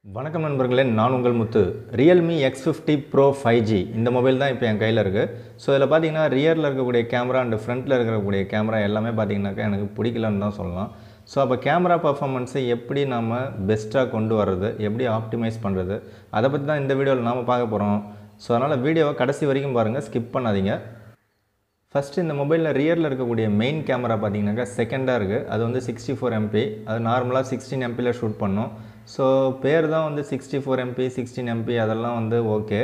வணக்கம் நண்பர்களே, நான் உங்கள் முத்து. realme X50 Pro 5G இந்த மொபைல் தான் இப்போ என் கையில் இருக்குது. ஸோ இதில் பார்த்தீங்கன்னா ரியரில் இருக்கக்கூடிய கேமரா அண்ட் ஃப்ரண்ட்டில் இருக்கக்கூடிய கேமரா எல்லாமே பார்த்தீங்கன்னாக்கா எனக்கு பிடிக்கலன்னு தான் சொல்லலாம். ஸோ அப்போ கேமரா பர்ஃபார்மன்ஸை எப்படி நம்ம பெஸ்ட்டாக கொண்டு வர்றது, எப்படி ஆப்டிமைஸ் பண்ணுறது, அதை பற்றி தான் இந்த வீடியோவில் நாம் பார்க்க போகிறோம். ஸோ அதனால் வீடியோவை கடைசி வரைக்கும் பாருங்கள், ஸ்கிப் பண்ணாதீங்க. ஃபஸ்ட்டு இந்த மொபைலில் ரியரில் இருக்கக்கூடிய மெயின் கேமரா பார்த்தீங்கன்னாக்கா செகண்டாக இருக்குது. அது வந்து 64 MP. அது நார்மலாக 16 MPயில் ஷூட் பண்ணோம். ஸோ பேர் தான் வந்து 64 MP 16 MP அதெல்லாம் வந்து ஓகே.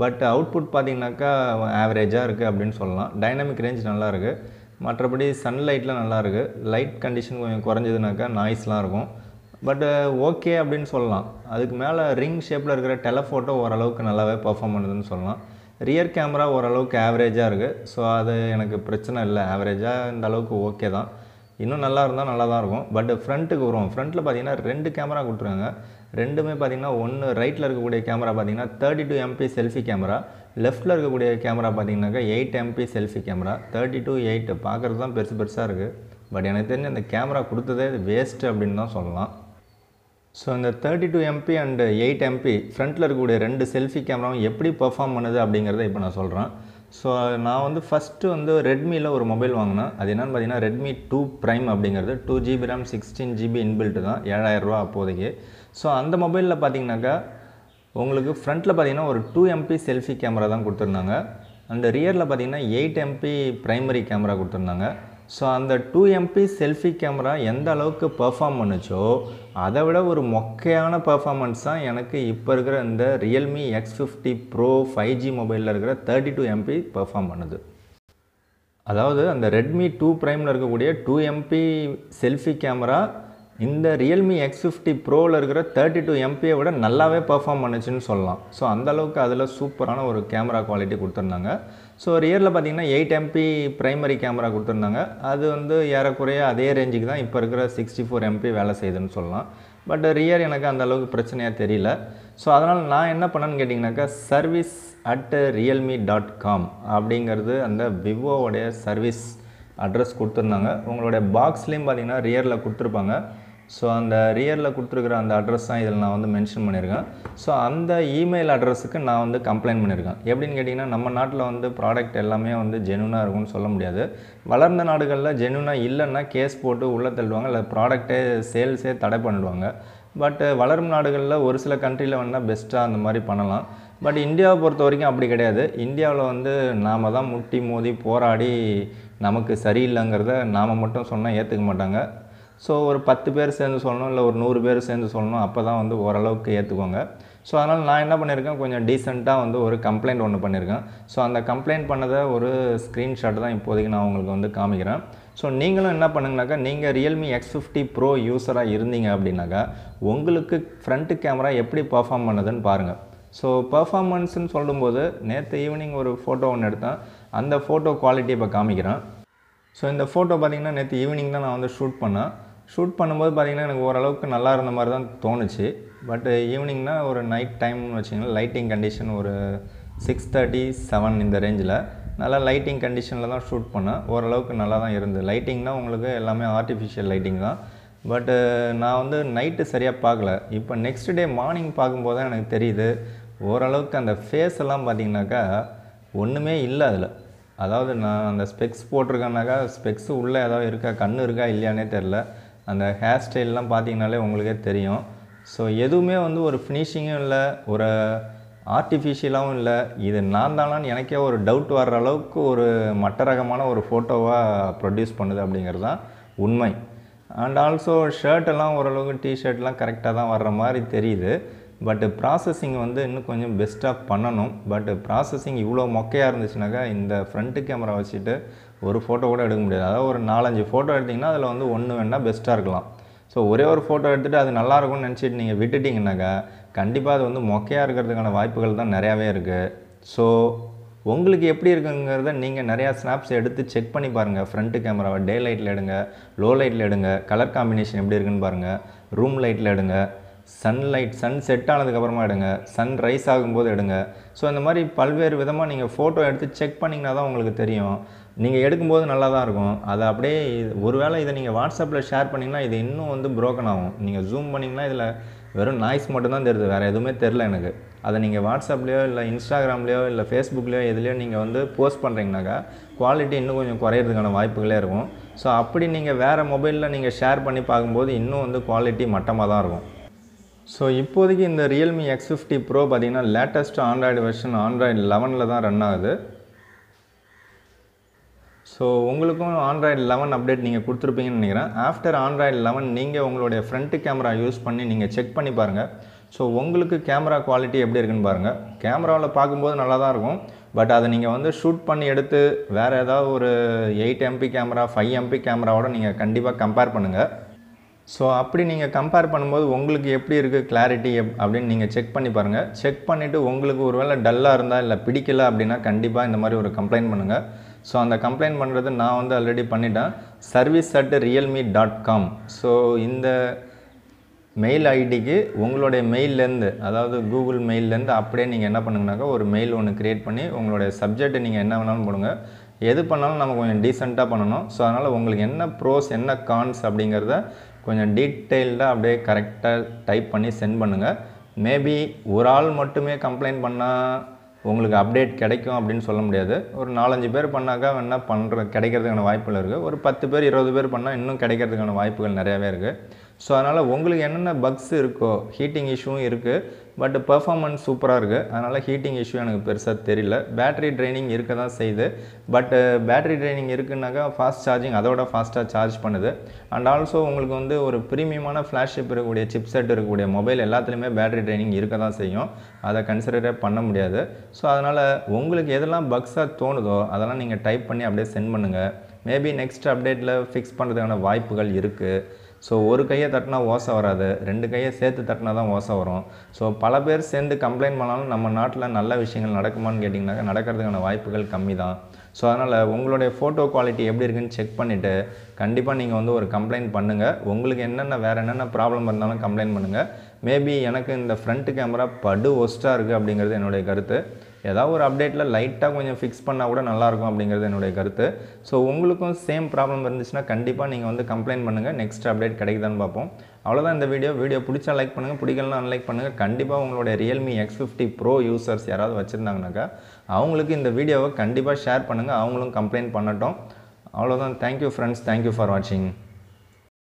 பட் அவுட்புட் பார்த்திங்கனாக்கா ஆவரேஜாக இருக்குது அப்படின்னு சொல்லலாம். டைனமிக் ரேஞ்ச் நல்லா இருக்குது. மற்றபடி சன்லைட்டில் நல்லா இருக்குது. லைட் கண்டிஷன் கொஞ்சம் குறைஞ்சதுனாக்கா நாய்ஸ்லாம் இருக்கும். பட் ஓகே அப்படின்னு சொல்லலாம். அதுக்கு மேலே ரிங் ஷேப்பில் இருக்கிற டெலஃபோட்டோ ஓரளவுக்கு நல்லாவே பர்ஃபார்ம் பண்ணுதுன்னு சொல்லலாம். ரியர் கேமரா ஓரளவுக்கு ஆவரேஜாக இருக்குது. ஸோ அது எனக்கு பிரச்சனை இல்லை. ஆவரேஜாக இந்த அளவுக்கு ஓகே தான். இன்னும் நல்லா இருந்தால் நல்லா தான் இருக்கும். பட் ஃப்ரண்ட்டுக்கு வரும். ஃப்ரண்ட்டில் பார்த்தீங்கன்னா 2 கேமரா கொடுத்துருக்காங்க. ரெண்டுமே பார்த்தீங்கன்னா ஒன்று ரைட்டில் இருக்கக்கூடிய கேமரா பார்த்தீங்கன்னா 32 MP செல்ஃபி கேமரா, லெஃப்ட்டில் இருக்கக்கூடிய கேமரா பார்த்தீங்கன்னாக்கா 8 MP செல்ஃபி கேமரா. 32:8 பார்க்குறது தான் பெருசாக இருக்குது. பட் எனக்கு தெரிஞ்ச அந்த கேமரா கொடுத்ததே வேஸ்ட்டு அப்படின்னு தான் சொல்லலாம். ஸோ இந்த 32 MP அண்ட் 8 MP ஃப்ரண்ட்டில் இருக்கக்கூடிய 2 செல்ஃபி கேமராவும் எப்படி பெர்ஃபார்ம் பண்ணுது அப்படிங்கிறத இப்போ நான் சொல்கிறேன். ஸோ நான் வந்து ஃபஸ்ட்டு வந்து ரெட்மியில் ஒரு மொபைல் வாங்கினேன். அது என்னென்னு பார்த்தீங்கன்னா ரெட்மி 2 ப்ரைம் அப்படிங்கிறது 2GB RAM 16GB இன்பில்ட்டு தான். 7000 ரூபா அப்போதைக்கு. ஸோ அந்த மொபைலில் பார்த்தீங்கன்னாக்கா உங்களுக்கு ஃப்ரண்ட்டில் பார்த்தீங்கன்னா ஒரு 2 MP செல்ஃபி கேமரா தான் கொடுத்துருந்தாங்க. அண்ட் ரியரில் பார்த்தீங்கன்னா 8 MP ப்ரைமரி கேமரா கொடுத்துருந்தாங்க. ஸோ அந்த 2 MP செல்ஃபி கேமரா எந்த அளவுக்கு பெர்ஃபார்ம் பண்ணுச்சோ அதை விட ஒரு மொக்கையான பெர்ஃபார்மன்ஸ் தான் எனக்கு இப்போ இருக்கிற இந்த realme X50 Pro 5G மொபைலில் இருக்கிற 32 MP பெர்ஃபார்ம் பண்ணுது. அதாவது அந்த ரெட்மி 2 ப்ரைமில் இருக்கக்கூடிய 2 MP செல்ஃபி கேமரா இந்த realme X50 Proவில் இருக்கிற 32 MPயை விட நல்லாவே பெர்ஃபார்ம் பண்ணுச்சுன்னு சொல்லலாம். ஸோ அந்தளவுக்கு அதில் சூப்பரான ஒரு கேமரா குவாலிட்டி கொடுத்துருந்தாங்க. ஸோ ரியரில் பார்த்தீங்கன்னா 8 MP ப்ரைமரி கேமரா கொடுத்துருந்தாங்க. அது வந்து ஏறக்குறைய அதே ரேஞ்சுக்கு தான் இப்போ இருக்கிற 64 MP வேலை செய்யுதுன்னு சொல்லலாம். பட் ரியர் எனக்கு அந்த அளவுக்கு பிரச்சனையாக தெரியல. ஸோ அதனால் நான் என்ன பண்ணேன்னு கேட்டிங்கனாக்கா service@realme.com அப்படிங்கிறது அந்த விவோவுடைய சர்வீஸ் அட்ரஸ் கொடுத்துருந்தாங்க. உங்களுடைய பாக்ஸ்லேயும் பார்த்தீங்கன்னா ரியரில் கொடுத்துருப்பாங்க. ஸோ அந்த ரியரில் கொடுத்துருக்குற அந்த அட்ரஸ் தான் இதில் நான் வந்து மென்ஷன் பண்ணியிருக்கேன். ஸோ அந்த இமெயில் அட்ரஸுக்கு நான் வந்து கம்ப்ளைண்ட் பண்ணியிருக்கேன். எப்படின்னு கேட்டிங்கன்னா நம்ம நாட்டில் வந்து ப்ராடக்ட் எல்லாமே வந்து ஜெனுனாக இருக்கும்னு சொல்ல முடியாது. வளர்ந்த நாடுகளில் ஜெனுனாக இல்லைன்னா கேஸ் போட்டு உள்ளே தள்ளுவாங்க, இல்லை ப்ராடக்டே சேல்ஸே தடை பண்ணிடுவாங்க. பட் வளரும் நாடுகளில் ஒரு சில கண்ட்ரியில் வேணால் பெஸ்ட்டாக அந்த மாதிரி பண்ணலாம். பட் இந்தியாவை பொறுத்த வரைக்கும் அப்படி கிடையாது. இந்தியாவில் வந்து நாம் தான் முட்டி மோதி போராடி நமக்கு சரியில்லைங்கிறத நாம் மட்டும் சொன்னால் ஏற்றுக்க மாட்டாங்க. ஸோ ஒரு 10 பேர் சேர்ந்து சொல்லணும், இல்லை ஒரு 100 பேர் சேர்ந்து சொல்லணும். அப்போ தான் வந்து ஓரளவுக்கு ஏற்றுக்குவாங்க. ஸோ அதனால் நான் என்ன பண்ணியிருக்கேன், கொஞ்சம் டீசெண்டாக வந்து ஒரு கம்ப்ளைண்ட் ஒன்று பண்ணியிருக்கேன். ஸோ அந்த கம்ப்ளைண்ட் பண்ணதை ஒரு ஸ்க்ரீன்ஷாட் தான் இப்போதைக்கு நான் உங்களுக்கு வந்து காமிக்கிறேன். ஸோ நீங்களும் என்ன பண்ணுங்கனாக்கா, நீங்கள் realme X50 Pro யூஸராக இருந்தீங்க அப்படின்னாக்கா உங்களுக்கு ஃப்ரண்ட்டு கேமரா எப்படி பர்ஃபார்ம் பண்ணுதுன்னு பாருங்கள். ஸோ பர்ஃபார்மன்ஸ்னு சொல்லும்போது நேற்று ஈவினிங் ஒரு ஃபோட்டோ ஒன்று எடுத்தேன். அந்த ஃபோட்டோ குவாலிட்டி இப்போ காமிக்கிறேன். ஸோ இந்த ஃபோட்டோ பார்த்திங்கன்னா நேற்று ஈவினிங் தான் நான் வந்து ஷூட் பண்ணேன். ஷூட் பண்ணும்போது பார்த்திங்கன்னா எனக்கு ஓரளவுக்கு நல்லா இருந்த மாதிரி தான் தோணுச்சு. பட் ஈவினிங்னா ஒரு நைட் டைம்னு வச்சிங்கன்னா லைட்டிங் கண்டிஷன் ஒரு 6:37 இந்த ரேஞ்சில் நல்லா லைட்டிங் கண்டிஷனில் தான் ஷூட் பண்ணேன். ஓரளவுக்கு நல்லா தான் இருந்தது. லைட்டிங்னால் உங்களுக்கு எல்லாமே ஆர்டிஃபிஷியல் லைட்டிங் தான். பட்டு நான் வந்து நைட்டு சரியாக பார்க்கல. இப்போ நெக்ஸ்ட் டே மார்னிங் பார்க்கும்போது தான் எனக்கு தெரியுது, ஓரளவுக்கு அந்த ஃபேஸ் எல்லாம் பார்த்திங்கனாக்கா ஒன்றுமே இல்லை அதில். அதாவது நான் அந்த ஸ்பெக்ஸ் போட்டிருக்கேன்னாக்கா ஸ்பெக்ஸு உள்ளே ஏதாவது இருக்கா, கண் இருக்கா இல்லையானே தெரில. அந்த ஹேர் ஸ்டைல்லாம் பார்த்தீங்கனாலே உங்களுக்கே தெரியும். ஸோ எதுவுமே வந்து ஒரு ஃபினிஷிங்கும் இல்லை, ஒரு ஆர்டிஃபிஷியலாகவும் இல்லை. இது நான் தானான்னு எனக்கே ஒரு டவுட் வர்ற அளவுக்கு ஒரு மட்ட ரகமான ஒரு ஃபோட்டோவாக ப்ரொடியூஸ் பண்ணுது அப்படிங்கிறது தான் உண்மை. அண்ட் ஆல்சோ ஷர்ட்டெல்லாம் ஓரளவுக்கு டிஷர்ட்லாம் கரெக்டாக தான் வர்ற மாதிரி தெரியுது. பட்டு ப்ராசஸிங் வந்து இன்னும் கொஞ்சம் பெஸ்ட்டாக பண்ணணும். பட் ப்ராசஸிங் இவ்வளோ மொக்கையாக இருந்துச்சுனாக்கா இந்த ஃப்ரண்ட்டு கேமரா வச்சுட்டு ஒரு ஃபோட்டோ கூட எடுக்க முடியாது. அதாவது ஒரு 4-5 ஃபோட்டோ எடுத்திங்கன்னா அதில் வந்து ஒன்று வேணால் பெஸ்ட்டாக இருக்கலாம். ஸோ ஒரே ஒரு ஃபோட்டோ எடுத்துகிட்டு அது நல்லாயிருக்கும்னு நினச்சிட்டு நீங்கள் விட்டுட்டிங்கனாக்கா கண்டிப்பாக அது வந்து மொக்கையாக இருக்கிறதுக்கான வாய்ப்புகள் தான் நிறையாவே இருக்குது. ஸோ உங்களுக்கு எப்படி இருக்குங்கிறத நீங்கள் நிறையா ஸ்னாப்ஸ் எடுத்து செக் பண்ணி பாருங்கள். ஃப்ரண்ட்டு கேமராவை டே லைட்டில் எடுங்க, லோ லைட்டில் எடுங்க, கலர் காம்பினேஷன் எப்படி இருக்குன்னு பாருங்கள், ரூம் லைட்டில் எடுங்க, சன் செட் ஆனதுக்கப்புறமா எடுங்க, சன் ரைஸ் ஆகும்போது எடுங்க. ஸோ இந்த மாதிரி பல்வேறு விதமாக நீங்கள் ஃபோட்டோ எடுத்து செக் பண்ணிங்கன்னா தான் உங்களுக்கு தெரியும். நீங்கள் எடுக்கும்போது நல்லா தான் இருக்கும். அதை அப்படியே ஒரு வேளை இதை நீங்கள் வாட்ஸ்அப்பில் ஷேர் பண்ணிங்கன்னா இது இன்னும் வந்து ப்ரோக்கன் ஆகும். நீங்கள் ஜூம் பண்ணிங்கன்னா இதில் வெறும் நாய்ஸ் மட்டும் தான் தெரியுது, வேறு எதுவுமே தெரில எனக்கு. அதை நீங்கள் வாட்ஸ்அப்லேயோ இல்லை இன்ஸ்டாகிராம்லேயோ இல்லை ஃபேஸ்புக்லேயோ எதுலேயோ நீங்கள் வந்து போஸ்ட் பண்ணுறீங்கனாக்கா குவாலிட்டி இன்னும் கொஞ்சம் குறையிறதுக்கான வாய்ப்புகளே இருக்கும். ஸோ அப்படி நீங்கள் வேறு மொபைலில் நீங்கள் ஷேர் பண்ணி பார்க்கும்போது இன்னும் வந்து குவாலிட்டி மட்டமாக தான் இருக்கும். ஸோ இப்போதைக்கு இந்த realme X50 Pro பார்த்திங்கன்னா லேட்டஸ்ட் ஆண்ட்ராய்டு வெர்ஷன் Android 11 தான் ரன் ஆகுது. ஸோ உங்களுக்கும் Android 11 அப்டேட் நீங்கள் கொடுத்துருப்பீங்கன்னு நினைக்கிறேன். ஆஃப்டர் Android 11 நீங்கள் உங்களுடைய ஃப்ரண்ட் கேமரா யூஸ் பண்ணி நீங்கள் செக் பண்ணி பாருங்கள். ஸோ உங்களுக்கு கேமரா குவாலிட்டி எப்படி இருக்குன்னு பாருங்கள். கேமராவில் பார்க்கும்போது நல்லா தான் இருக்கும், பட் அதை நீங்கள் வந்து ஷூட் பண்ணி எடுத்து வேறு ஏதாவது ஒரு 8 MP கேமரா 5 MP கேமராவோட நீங்கள் கண்டிப்பாக கம்பேர் பண்ணுங்கள். ஸோ அப்படி நீங்கள் கம்பேர் பண்ணும்போது உங்களுக்கு எப்படி இருக்குது கிளாரிட்டி அப்படின்னு நீங்கள் செக் பண்ணி பாருங்கள். செக் பண்ணிவிட்டு உங்களுக்கு ஒரு வேளை டல்லாக இருந்தால் இல்லை பிடிக்கல அப்படின்னா கண்டிப்பாக இந்த மாதிரி ஒரு கம்ப்ளைண்ட் பண்ணுங்கள். ஸோ அந்த கம்ப்ளைண்ட் பண்ணுறது நான் வந்து ஆல்ரெடி பண்ணிட்டேன், service@realme.com. ஸோ இந்த மெயில் ஐடிக்கு உங்களுடைய மெயிலேருந்து, அதாவது கூகுள் மெயிலேருந்து அப்படியே நீங்கள் என்ன பண்ணுங்கனாக்கா ஒரு மெயில் ஒன்று க்ரியேட் பண்ணி உங்களுடைய சப்ஜெக்ட் நீங்கள் என்ன வேணாலும் போடுங்க. எது பண்ணாலும் நம்ம கொஞ்சம் டீசெண்டாக பண்ணணும். ஸோ அதனால் உங்களுக்கு என்ன ப்ரோஸ் என்ன கான்ஸ் அப்படிங்கிறத கொஞ்சம் டீட்டெயில்டாக அப்படியே கரெக்டாக டைப் பண்ணி சென்ட் பண்ணுங்கள். மேபி ஒரு ஆள் மட்டுமே கம்ப்ளைண்ட் பண்ணால் உங்களுக்கு அப்டேட் கிடைக்கும் அப்படின்னு சொல்ல முடியாது. ஒரு 4-5 பேர் பண்ணாக்கா என்ன கிடைக்கிறதுக்கான வாய்ப்புகள் இருக்குது. ஒரு 10 பேர் 20 பேர் பண்ணால் இன்னும் கிடைக்கிறதுக்கான வாய்ப்புகள் நிறையாவே இருக்குது. ஸோ அதனால் உங்களுக்கு என்னென்ன பக்ஸ் இருக்கோ, ஹீட்டிங் இஷ்யூவும் இருக்குது, பட் பெர்ஃபார்மன்ஸ் சூப்பராக இருக்குது. அதனால் ஹீட்டிங் இஷ்யூ எனக்கு பெருசாக தெரியல. பேட்டரி ட்ரைனிங் இருக்க தான் செய்யுது, பட் பேட்டரி ட்ரைனிங் இருக்குன்னாக்கா ஃபாஸ்ட் சார்ஜிங் அதோட ஃபாஸ்ட்டாக சார்ஜ் பண்ணுது. அண்ட் ஆல்சோ உங்களுக்கு வந்து ஒரு ப்ரீமியமான ஃப்ளாஷிப் இருக்கக்கூடிய சிப்செட் இருக்கக்கூடிய மொபைல் எல்லாத்துலேயுமே பேட்டரி ட்ரைனிங் இருக்க தான் செய்யும், அதை கன்சிடரே பண்ண முடியாது. ஸோ அதனால் உங்களுக்கு எதெல்லாம் பக்ஸாக தோணுதோ அதெல்லாம் நீங்கள் டைப் பண்ணி அப்படியே சென்ட் பண்ணுங்கள். மேபி நெக்ஸ்ட் அப்டேட்டில் ஃபிக்ஸ் பண்ணுறதுக்கான வாய்ப்புகள் இருக்குது. ஸோ ஒரு கையை தட்டினா ஓசை வராது, 2 கையை சேர்த்து தட்டினா தான் ஓசை வரும். ஸோ பல பேர் சேர்ந்து கம்ப்ளைண்ட் பண்ணாலும் நம்ம நாட்டில் நல்ல விஷயங்கள் நடக்குமான்னு கேட்டிங்கனாக்கா நடக்கிறதுக்கான வாய்ப்புகள் கம்மி தான். ஸோ அதனால் உங்களுடைய ஃபோட்டோ குவாலிட்டி எப்படி இருக்குன்னு செக் பண்ணிவிட்டு கண்டிப்பாக நீங்கள் வந்து ஒரு கம்ப்ளைண்ட் பண்ணுங்கள். உங்களுக்கு வேறு என்னென்ன ப்ராப்ளம் இருந்தாலும் கம்ப்ளைண்ட் பண்ணுங்கள். மேபி எனக்கு இந்த ஃப்ரண்ட் கேமரா படு ஒஸ்ட்டாக இருக்குது அப்படிங்கிறது என்னுடைய கருத்து. ஏதாவது ஒரு அப்டேட்டில் லைட்டாக கொஞ்சம் ஃபிக்ஸ் பண்ணால் கூட நல்லாயிருக்கும் அப்படிங்கிறது என்னுடைய கருத்து. ஸோ உங்களுக்கும் சேம் ப்ராப்ளம் இருந்துச்சுன்னா கண்டிப்பாக நீங்கள் வந்து கம்ப்ளைண்ட் பண்ணுங்கள். நெக்ஸ்ட் அப்டேட் கிடைக்குதான்னு பார்ப்போம். அவ்வளோதான் இந்த வீடியோ பிடிச்சா லைக் பண்ணுங்கள், பிடிக்கலாம் அன்லைக் பண்ணுங்கள். கண்டிப்பாக உங்களுடைய realme X50 Pro யூசர்ஸ் யாராவது வச்சுருந்தாங்கனாக்கா அவங்களுக்கு இந்த வீடியோவை கண்டிப்பாக ஷேர் பண்ணுங்கள், அவங்களும் கம்ப்ளைண்ட் பண்ணட்டும். அவ்வளோதான். தேங்க்யூ ஃப்ரெண்ட்ஸ், தேங்க்யூ ஃபார் வாட்சிங்.